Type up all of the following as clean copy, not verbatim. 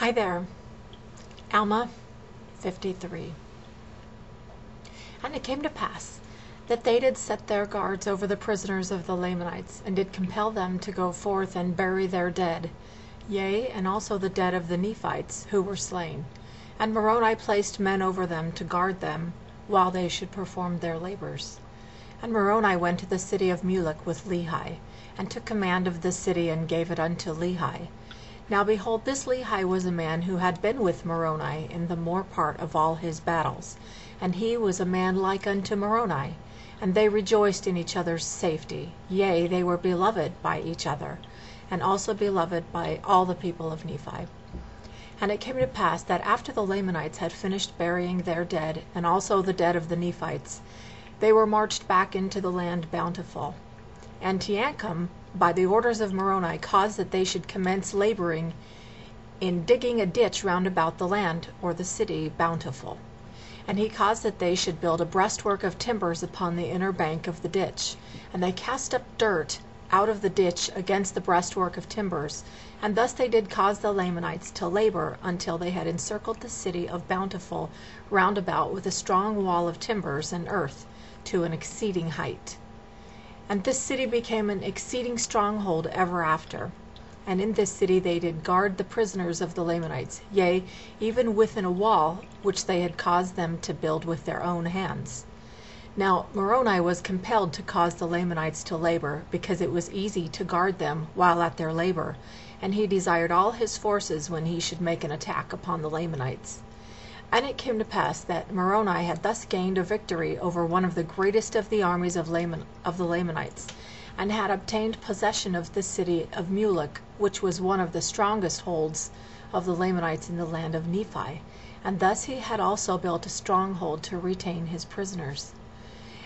Hi there. Alma 53. And it came to pass that they did set their guards over the prisoners of the Lamanites, and did compel them to go forth and bury their dead, yea, and also the dead of the Nephites who were slain. And Moroni placed men over them to guard them, while they should perform their labors. And Moroni went to the city of Mulek with Lehi, and took command of the city, and gave it unto Lehi. Now behold, this Lehi was a man who had been with Moroni in the more part of all his battles, and he was a man like unto Moroni, and they rejoiced in each other's safety, yea, they were beloved by each other, and also beloved by all the people of Nephi. And it came to pass that after the Lamanites had finished burying their dead, and also the dead of the Nephites, they were marched back into the land Bountiful. And Teancum, by the orders of Moroni, caused that they should commence laboring in digging a ditch round about the land, or the city Bountiful. And he caused that they should build a breastwork of timbers upon the inner bank of the ditch. And they cast up dirt out of the ditch against the breastwork of timbers. And thus they did cause the Lamanites to labor until they had encircled the city of Bountiful round about with a strong wall of timbers and earth to an exceeding height. And this city became an exceeding stronghold ever after. And in this city they did guard the prisoners of the Lamanites, yea, even within a wall which they had caused them to build with their own hands. Now Moroni was compelled to cause the Lamanites to labor, because it was easy to guard them while at their labor, and he desired all his forces when he should make an attack upon the Lamanites. And it came to pass that Moroni had thus gained a victory over one of the greatest of the armies of the Lamanites, and had obtained possession of the city of Mulek, which was one of the strongest holds of the Lamanites in the land of Nephi. And thus he had also built a stronghold to retain his prisoners.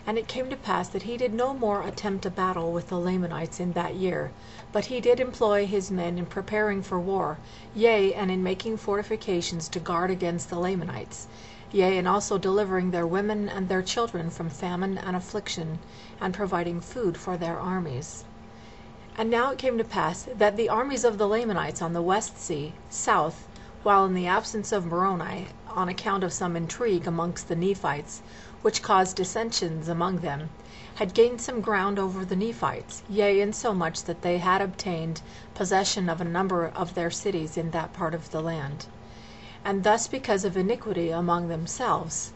And it came to pass that he did no more attempt a battle with the Lamanites in that year, but he did employ his men in preparing for war, yea, and in making fortifications to guard against the Lamanites, yea, and also delivering their women and their children from famine and affliction, and providing food for their armies. And now it came to pass that the armies of the Lamanites on the west sea, south, while in the absence of Moroni, on account of some intrigue amongst the Nephites, which caused dissensions among them, had gained some ground over the Nephites, yea, insomuch that they had obtained possession of a number of their cities in that part of the land. And thus because of iniquity among themselves,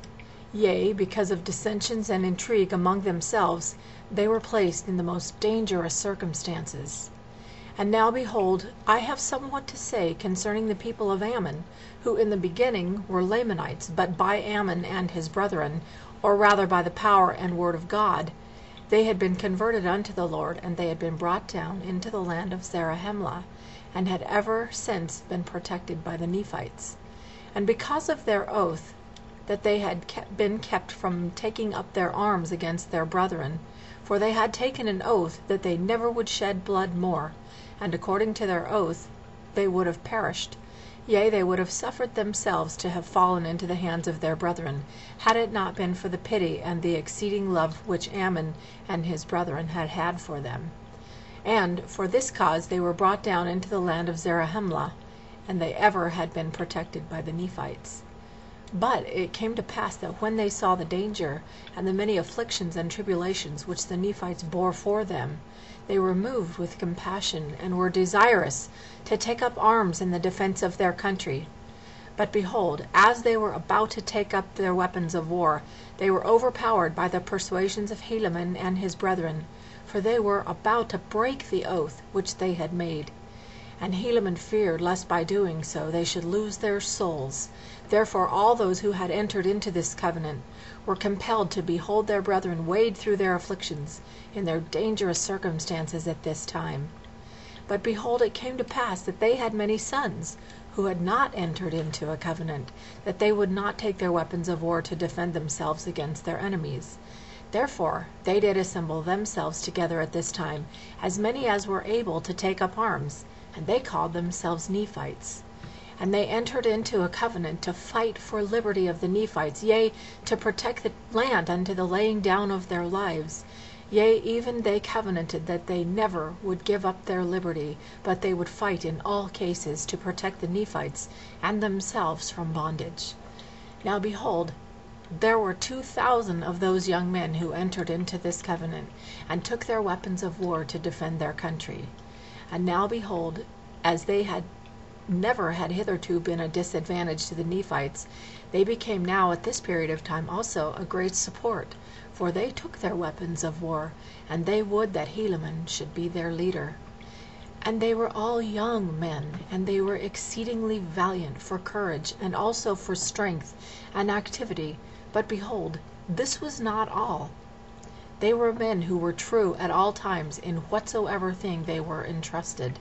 yea, because of dissensions and intrigue among themselves, they were placed in the most dangerous circumstances. And now behold, I have somewhat to say concerning the people of Ammon, who in the beginning were Lamanites, but by Ammon and his brethren, or rather by the power and word of God, they had been converted unto the Lord, and they had been brought down into the land of Zarahemla, and had ever since been protected by the Nephites. And because of their oath that they had been kept from taking up their arms against their brethren, for they had taken an oath that they never would shed blood more, and according to their oath they would have perished, yea, they would have suffered themselves to have fallen into the hands of their brethren, had it not been for the pity and the exceeding love which Ammon and his brethren had had for them. And for this cause they were brought down into the land of Zarahemla, and they ever had been protected by the Nephites. But it came to pass that when they saw the danger and the many afflictions and tribulations which the Nephites bore for them, they were moved with compassion, and were desirous to take up arms in the defense of their country. But behold, as they were about to take up their weapons of war, they were overpowered by the persuasions of Helaman and his brethren, for they were about to break the oath which they had made. And Helaman feared lest by doing so they should lose their souls. Therefore all those who had entered into this covenant were compelled to behold their brethren wade through their afflictions in their dangerous circumstances at this time. But behold, it came to pass that they had many sons who had not entered into a covenant, that they would not take their weapons of war to defend themselves against their enemies. Therefore they did assemble themselves together at this time, as many as were able to take up arms, and they called themselves Nephites. And they entered into a covenant to fight for liberty of the Nephites, yea, to protect the land unto the laying down of their lives, Yea, even they covenanted that they never would give up their liberty, but they would fight in all cases to protect the Nephites and themselves from bondage. Now behold, there were 2,000 of those young men who entered into this covenant, and took their weapons of war to defend their country. And now behold, as they had never had hitherto been a disadvantage to the Nephites, they became now at this period of time also a great support, for they took their weapons of war, and they would that Helaman should be their leader. And they were all young men, and they were exceedingly valiant for courage, and also for strength and activity. But behold, this was not all. They were men who were true at all times in whatsoever thing they were entrusted.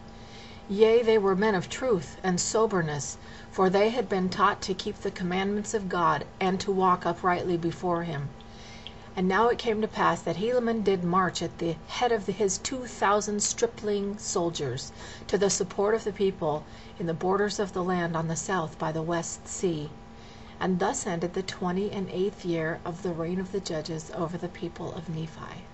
Yea, they were men of truth and soberness, for they had been taught to keep the commandments of God, and to walk uprightly before him. And now it came to pass that Helaman did march at the head of his 2,000 stripling soldiers, to the support of the people in the borders of the land on the south by the west sea. And thus ended the 28th year of the reign of the judges over the people of Nephi.